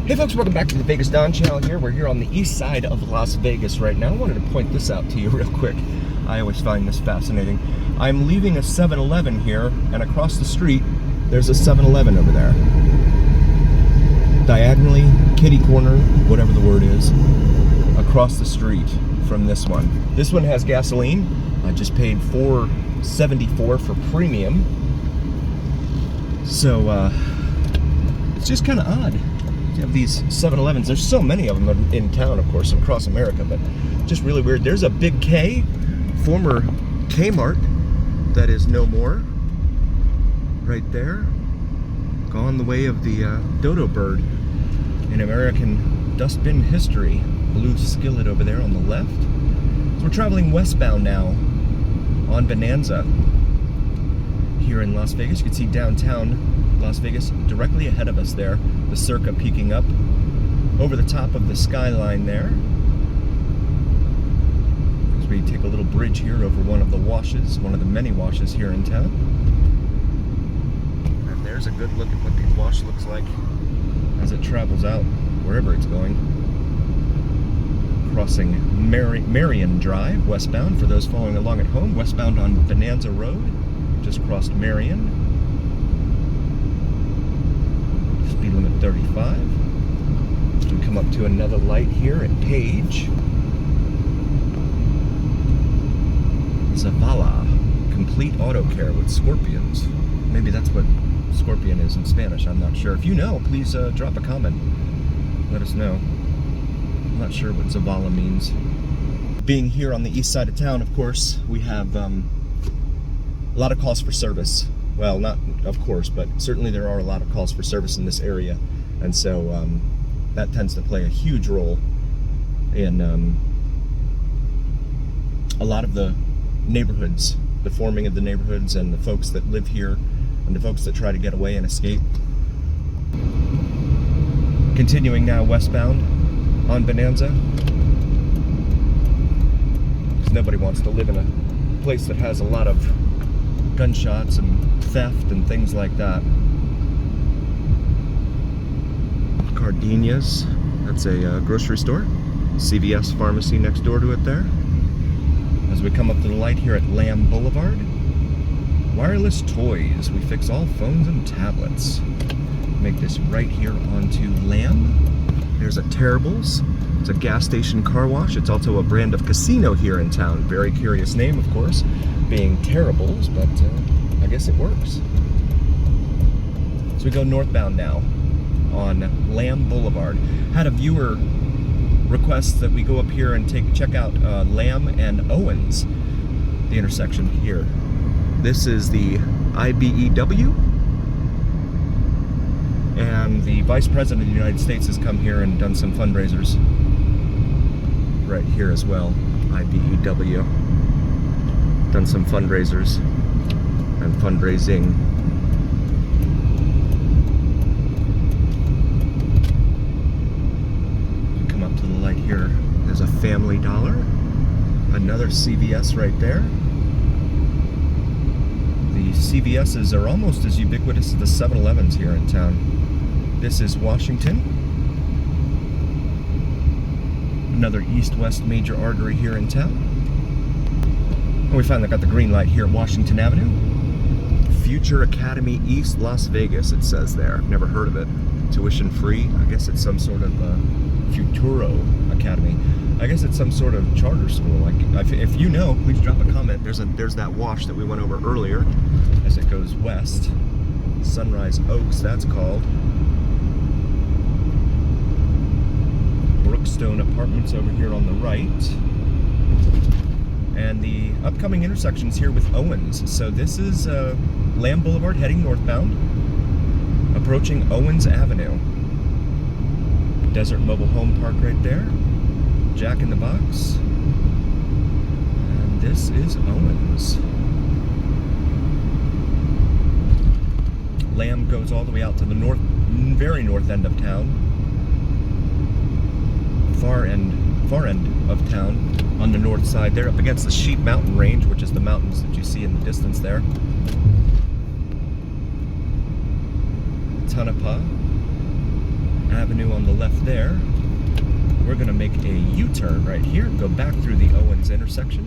Hey folks, welcome back to the Vegas Don channel here. We're here on the east side of Las Vegas right now. I wanted to point this out to you real quick. I always find this fascinating. I'm leaving a 7-Eleven here, and across the street, there's a 7-Eleven over there. Diagonally, kitty corner, whatever the word is, across the street from this one. This one has gasoline. I just paid $4.74 for premium. So, it's just kind of odd. You have these 7-Elevens. There's so many of them in town, of course, across America, but just really weird. There's a Big K, former Kmart, that is no more. Right there. Gone the way of the dodo bird in American dustbin history. Blue skillet over there on the left. So we're traveling westbound now on Bonanza here in Las Vegas. You can see downtown Las Vegas directly ahead of us there, the Circa peeking up over the top of the skyline there. As we take a little bridge here over one of the washes, one of the many washes here in town. And there's a good look at what the wash looks like as it travels out wherever it's going. Crossing Marion Drive westbound for those following along at home. Westbound on Bonanza Road, just crossed Marion. Speed limit 35. We come up to another light here at Page. Zavala, complete auto care with scorpions. Maybe that's what scorpion is in Spanish, I'm not sure. If you know, please drop a comment. Let us know. I'm not sure what Zavala means. Being here on the east side of town, of course, we have a lot of calls for service. Well, not of course, but certainly there are a lot of calls for service in this area, and so that tends to play a huge role in a lot of the neighborhoods, the forming of the neighborhoods, and the folks that live here, and the folks that try to get away and escape. Continuing now westbound on Bonanza, because nobody wants to live in a place that has a lot of gunshots and theft and things like that. Cardenia's, that's a grocery store. CVS pharmacy next door to it there. As we come up to the light here at Lamb Boulevard. Wireless toys. We fix all phones and tablets. Make this right here onto Lamb. There's a Terrible's. It's a gas station car wash. It's also a brand of casino here in town. Very curious name, of course, being Terrible's, but I guess it works. So we go northbound now on Lamb Boulevard. Had a viewer request that we go up here and check out Lamb and Owens, the intersection here. This is the IBEW, and the Vice President of the United States has come here and done some fundraisers right here as well. IBEW. Done some fundraisers and fundraising. You come up to the light here, there's a Family Dollar, another CVS right there. The CVS's are almost as ubiquitous as the 7-Elevens here in town. This is Washington. Another east-west major artery here in town. And we finally got the green light here at Washington Avenue. Future Academy East Las Vegas, it says there. Never heard of it. Tuition free. I guess it's some sort of Futuro Academy. I guess it's some sort of charter school. Like, if you know, please drop a comment. There's that wash that we went over earlier as it goes west. Sunrise Oaks, that's called. Brookstone Apartments over here on the right. And the upcoming intersections here with Owens. So this is Lamb Boulevard heading northbound, approaching Owens Avenue. Desert Mobile Home Park right there. Jack in the Box. And this is Owens. Lamb goes all the way out to the very north end of town. Far end of town on the north side there, up against the Sheep Mountain Range, which is the mountains that you see in the distance there. Tonopah, Avenue on the left there. We're gonna make a U-turn right here, go back through the Owens intersection.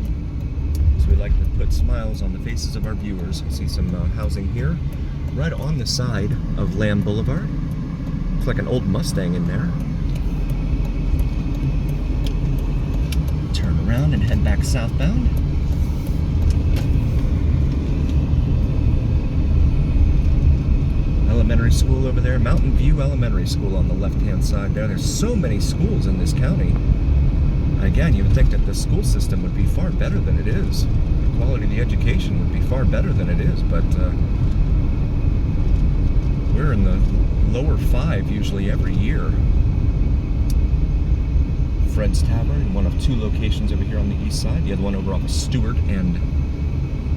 So we like to put smiles on the faces of our viewers. See some housing here, right on the side of Lamb Boulevard. Looks like an old Mustang in there. Turn around and head back southbound. Elementary school over there, Mountain View Elementary School on the left-hand side there. There's so many schools in this county. Again, you would think that the school system would be far better than it is. The quality of the education would be far better than it is, but we're in the lower 5 usually every year. Fred's Tavern, one of 2 locations over here on the east side. The other one over off of Stewart and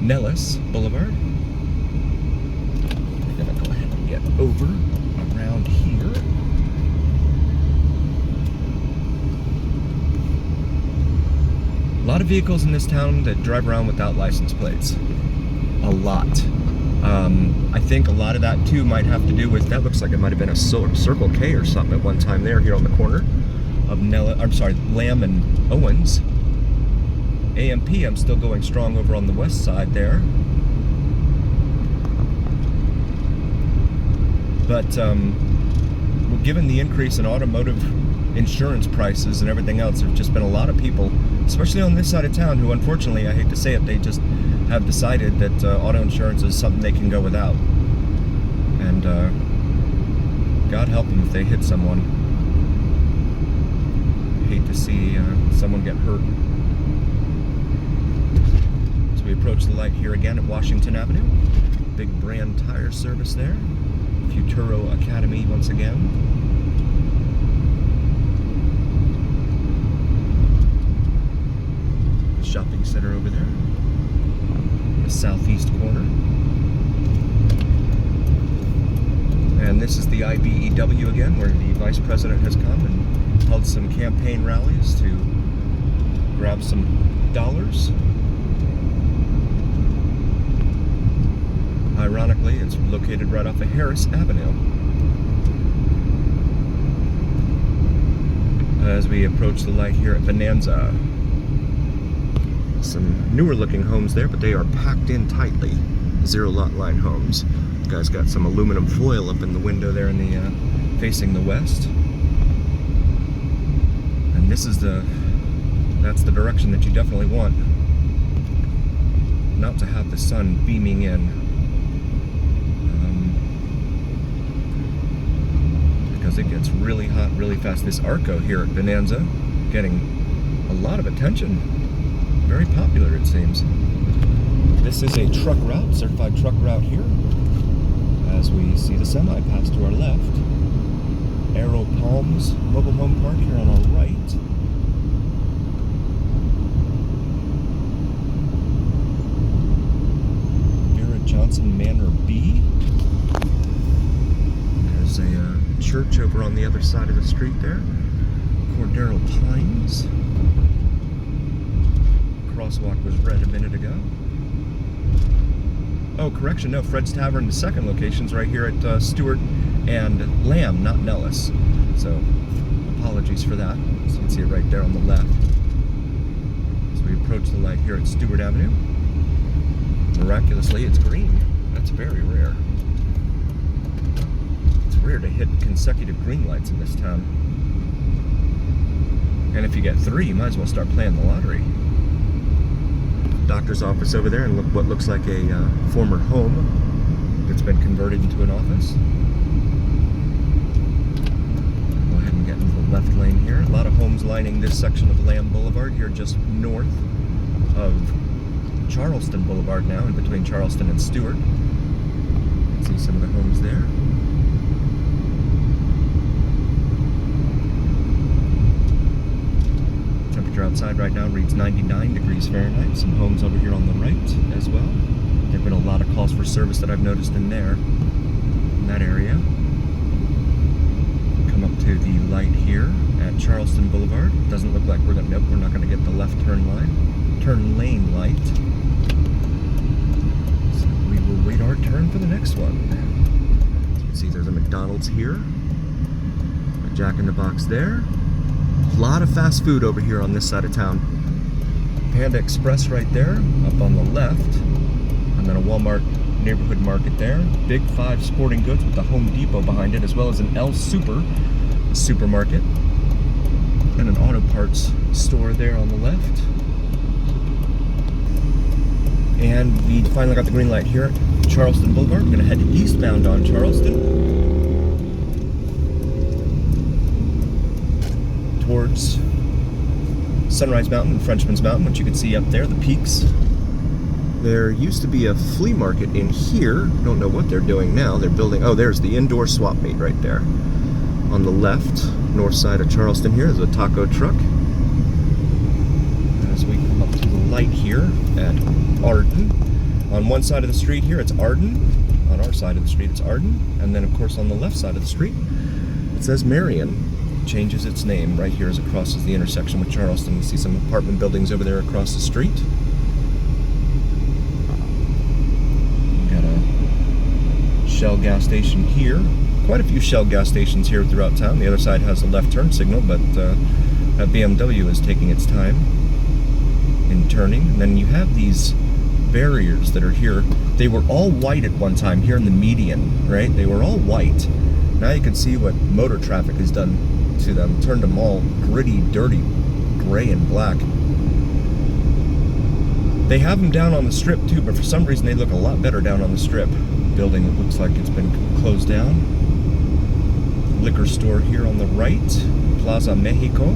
Nellis Boulevard. We're gonna go ahead and get over around here. A lot of vehicles in this town that drive around without license plates. A lot. I think a lot of that too might have to do with, that looks like it might have been a Circle K or something at one time there, here on the corner of Lamb and Owens. AM/PM still going strong over on the west side there. But given the increase in automotive insurance prices and everything else, there's just been a lot of people, especially on this side of town, who unfortunately, I hate to say it, they just have decided that auto insurance is something they can go without. And God help them if they hit someone. Hate to see someone get hurt. So we approach the light here again at Washington Avenue. Big brand tire service there. Futuro Academy once again. The shopping center over there. The southeast corner. And this is the IBEW again, where the vice president has come and held some campaign rallies to grab some dollars. Ironically, it's located right off of Harris Avenue. As we approach the light here at Bonanza. Some newer looking homes there, but they are packed in tightly. 0 lot line homes. Guy's got some aluminum foil up in the window there in the facing the west. And this is that's the direction that you definitely want. Not to have the sun beaming in. Because it gets really hot really fast. This Arco here at Bonanza getting a lot of attention. Very popular, it seems. This is a truck route, certified truck route here. As we see the semi pass to our left. Arrow Palms Mobile Home Park here on our right. Vera Johnson Manor B. There's a church over on the other side of the street there. Cordero Pines. Crosswalk was red a minute ago. Oh, correction, no, Fred's Tavern, the second location's right here at Stewart and Lamb, not Nellis. So, apologies for that. So you can see it right there on the left. As we approach the light here at Stewart Avenue. Miraculously, it's green. That's very rare. It's rare to hit consecutive green lights in this town. And if you get 3, you might as well start playing the lottery. Doctor's office over there, and look what looks like a former home that's been converted into an office. Go ahead and get into the left lane here. A lot of homes lining this section of Lamb Boulevard here just north of Charleston Boulevard now, in between Charleston and Stewart. You can see some of the homes there. Outside right now reads 99 degrees Fahrenheit. Some homes over here on the right as well. There have been a lot of calls for service that I've noticed in there, in that area. Come up to the light here at Charleston Boulevard. Doesn't look like we're not gonna get the left turn lane light. So we will wait our turn for the next one. As you can see, there's a McDonald's here. Jack in the Box there. A lot of fast food over here on this side of town. Panda Express right there, up on the left. And then a Walmart neighborhood market there. Big 5 Sporting Goods with the Home Depot behind it, as well as an El Super supermarket. And an auto parts store there on the left. And we finally got the green light here at Charleston Boulevard. We're gonna head eastbound on Charleston towards Sunrise Mountain and Frenchman's Mountain, which you can see up there, the peaks. There used to be a flea market in here. Don't know what they're doing now. They're building, oh, there's the indoor swap meet right there. On the left, north side of Charleston here is a taco truck. As we come up to the light here at Arden. On one side of the street here, it's Arden. On our side of the street, it's Arden. And then, of course, on the left side of the street, it says Marion. Changes its name right here as it crosses the intersection with Charleston. You see some apartment buildings over there across the street. Got a Shell gas station here. Quite a few Shell gas stations here throughout town. The other side has a left turn signal, but that BMW is taking its time in turning. And then you have these barriers that are here. They were all white at one time here in the median, right? They were all white. Now you can see what motor traffic has done to them. Turned them all gritty, dirty, gray and black. They have them down on the strip too, but for some reason they look a lot better down on the strip. Building that looks like it's been closed down. Liquor store here on the right, Plaza Mexico.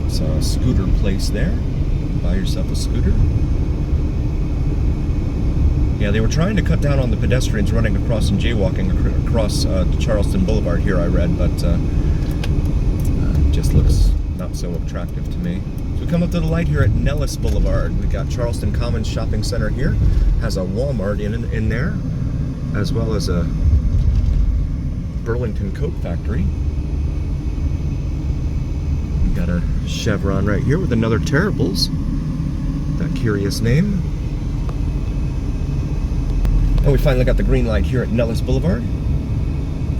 It's a scooter place there. Buy yourself a scooter. Yeah, they were trying to cut down on the pedestrians running across and jaywalking across Charleston Boulevard here, I read, but it just looks not so attractive to me. So we come up to the light here at Nellis Boulevard. We got Charleston Commons Shopping Center here. Has a Walmart in there, as well as a Burlington Coat Factory. We got a Chevron right here with another Terribles. That curious name. And we finally got the green light here at Nellis Boulevard.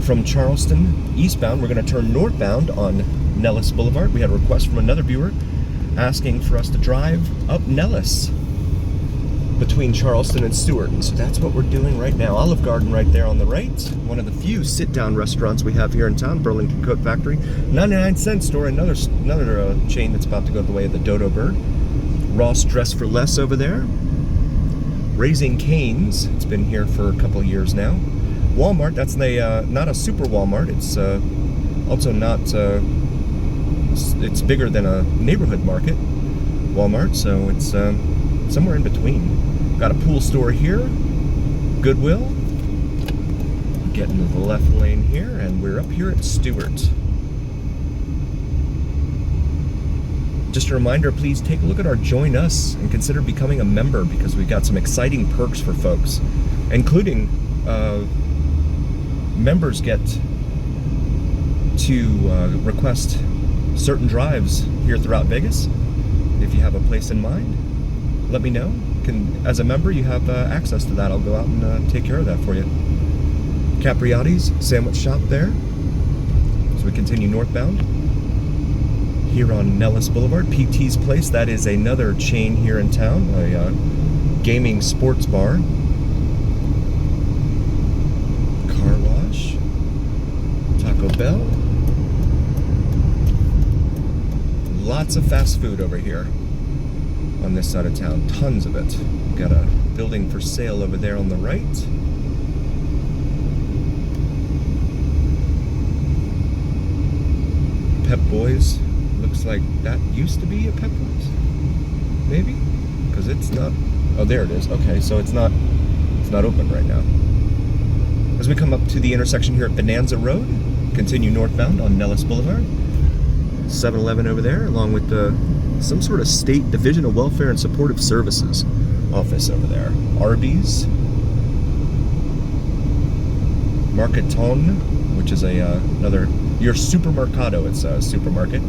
From Charleston eastbound, we're going to turn northbound on Nellis Boulevard. We had a request from another viewer asking for us to drive up Nellis between Charleston and Stewart. And so that's what we're doing right now. Olive Garden right there on the right. One of the few sit-down restaurants we have here in town, Burlington Coat Factory. 99-cent store, another chain that's about to go the way of the Dodo Bird. Ross Dress for Less over there. Raising Cane's, it's been here for a couple of years now. Walmart, that's not a super Walmart. It's also not, it's bigger than a neighborhood market, Walmart, so it's somewhere in between. Got a pool store here, Goodwill. Get into the left lane here, and we're up here at Stewart. Just a reminder, please take a look at our Join Us and consider becoming a member, because we've got some exciting perks for folks, including members get to request certain drives here throughout Vegas. If you have a place in mind, let me know. As a member, you have access to that. I'll go out and take care of that for you. Capriotti's sandwich shop there. As we continue northbound here on Nellis Boulevard. PT's Place, that is another chain here in town, a gaming sports bar. Car wash. Taco Bell. Lots of fast food over here on this side of town. Tons of it. Got a building for sale over there on the right. Pep Boys. Looks like that used to be a Pep Boys. Maybe? Because it's not. Oh, there it is. Okay, so it's not open right now. As we come up to the intersection here at Bonanza Road, continue northbound on Nellis Boulevard. 7-Eleven over there, along with some sort of state division of welfare and supportive services office over there. Arby's, Marketon, which is another your supermercado. It's a supermarket.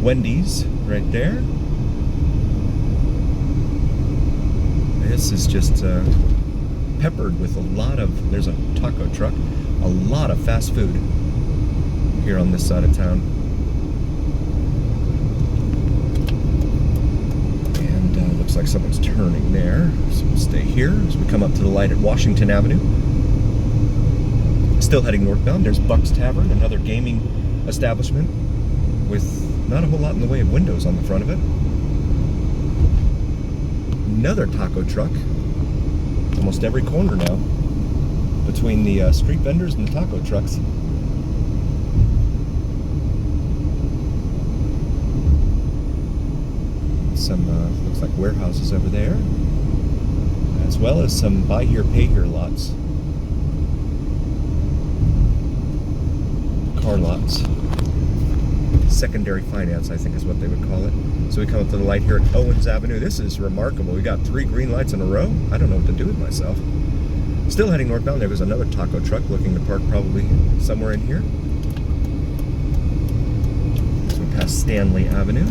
Wendy's right there. This is just peppered with a lot of, there's a taco truck, a lot of fast food here on this side of town. And looks like someone's turning there, so we'll stay here as we come up to the light at Washington Avenue. Still heading northbound, there's Buck's Tavern, another gaming establishment with not a whole lot in the way of windows on the front of it. Another taco truck, almost every corner now, between the street vendors and the taco trucks. Some, looks like warehouses over there, as well as some buy here, pay here lots. Car lots. Secondary finance, I think is what they would call it. So we come up to the light here at Owens Avenue. This is remarkable. We got 3 green lights in a row. I don't know what to do with myself. Still heading northbound, there was another taco truck looking to park probably somewhere in here. So we pass Stanley Avenue.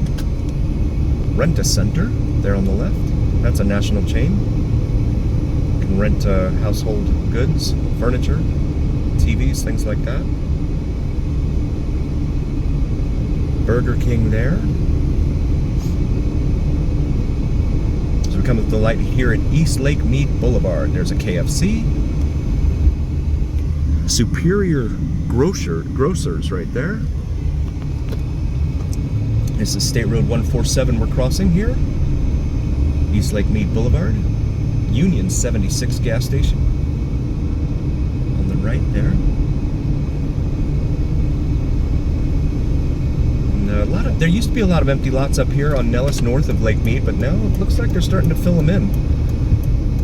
Rent-A-Center there on the left. That's a national chain. You can rent household goods, furniture, TVs, things like that. Burger King there. So we come up to the light here at East Lake Mead Boulevard. There's a KFC. Superior Grocers right there. This is State Road 147 we're crossing here. East Lake Mead Boulevard. Union 76 gas station. On the right there. There used to be a lot of empty lots up here on Nellis north of Lake Mead, but now it looks like they're starting to fill them in.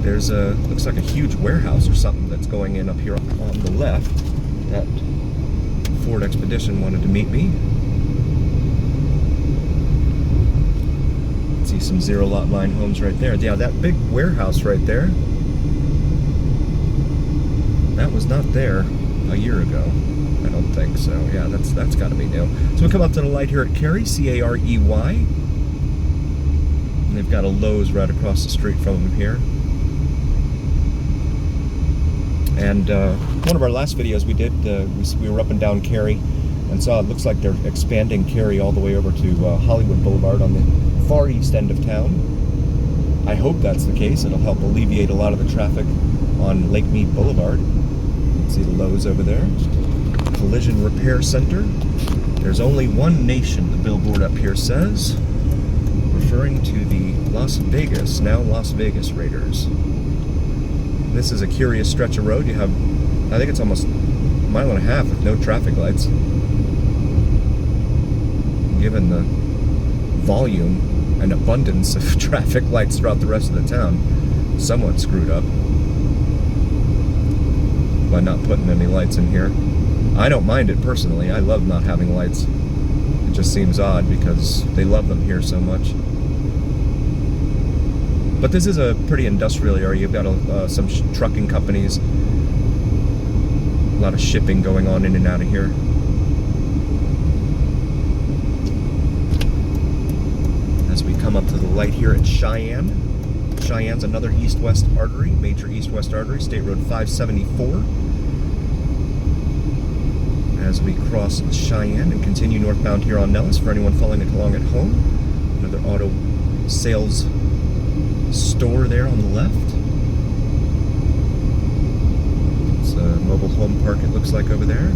There's looks like a huge warehouse or something that's going in up here on the left. That Ford Expedition wanted to meet me. See some 0 lot line homes right there. Yeah, that big warehouse right there, that was not there a year ago. I don't think so. Yeah, that's got to be new. So we come up to the light here at Carey, C-A-R-E-Y. And they've got a Lowe's right across the street from them here. And one of our last videos we did, we were up and down Carey and saw it looks like they're expanding Carey all the way over to Hollywood Boulevard on the far east end of town. I hope that's the case. It'll help alleviate a lot of the traffic on Lake Mead Boulevard. You can see the Lowe's over there. Collision Repair Center. There's only one nation, the billboard up here says, referring to the Las Vegas, now Las Vegas Raiders. This is a curious stretch of road. You have, I think it's almost a mile and a half with no traffic lights. Given the volume and abundance of traffic lights throughout the rest of the town, somewhat screwed up by not putting any lights in here. I don't mind it personally. I love not having lights. It just seems odd because they love them here so much. But this is a pretty industrial area. You've got some trucking companies, a lot of shipping going on in and out of here. As we come up to the light here at Cheyenne. Cheyenne's another east-west artery, major east-west artery, State Road 574. As we cross Cheyenne and continue northbound here on Nellis, for anyone following along at home. Another auto sales store there on the left. It's a mobile home park, it looks like, over there.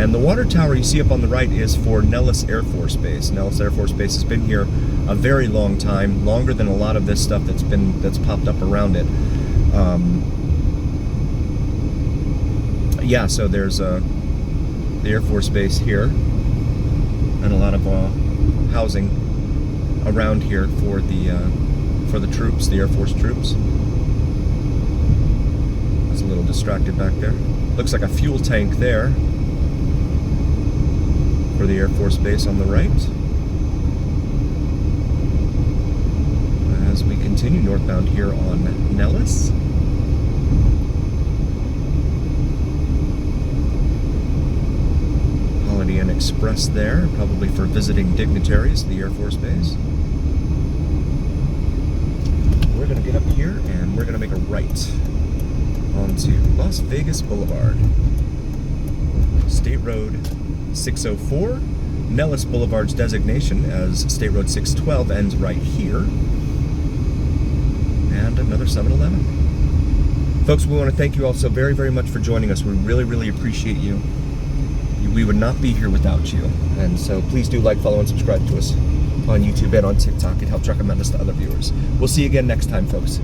And the water tower you see up on the right is for Nellis Air Force Base. Nellis Air Force Base has been here a very long time, longer than a lot of this stuff that's popped up around it. Yeah, so there's the Air Force Base here, and a lot of housing around here for the troops, the Air Force troops. I was a little distracted back there. Looks like a fuel tank there for the Air Force Base on the right. As we continue northbound here on Nellis. Holiday Inn Express there, probably for visiting dignitaries, the Air Force Base. We're going to get up here and we're going to make a right onto Las Vegas Boulevard. State Road 604. Nellis Boulevard's designation as State Road 612 ends right here. And another 7-Eleven. Folks, we want to thank you all so very, very much for joining us. We really, really appreciate you. We would not be here without you. And so please do like, follow, and subscribe to us on YouTube and on TikTok. It helps recommend us to other viewers. We'll see you again next time, folks.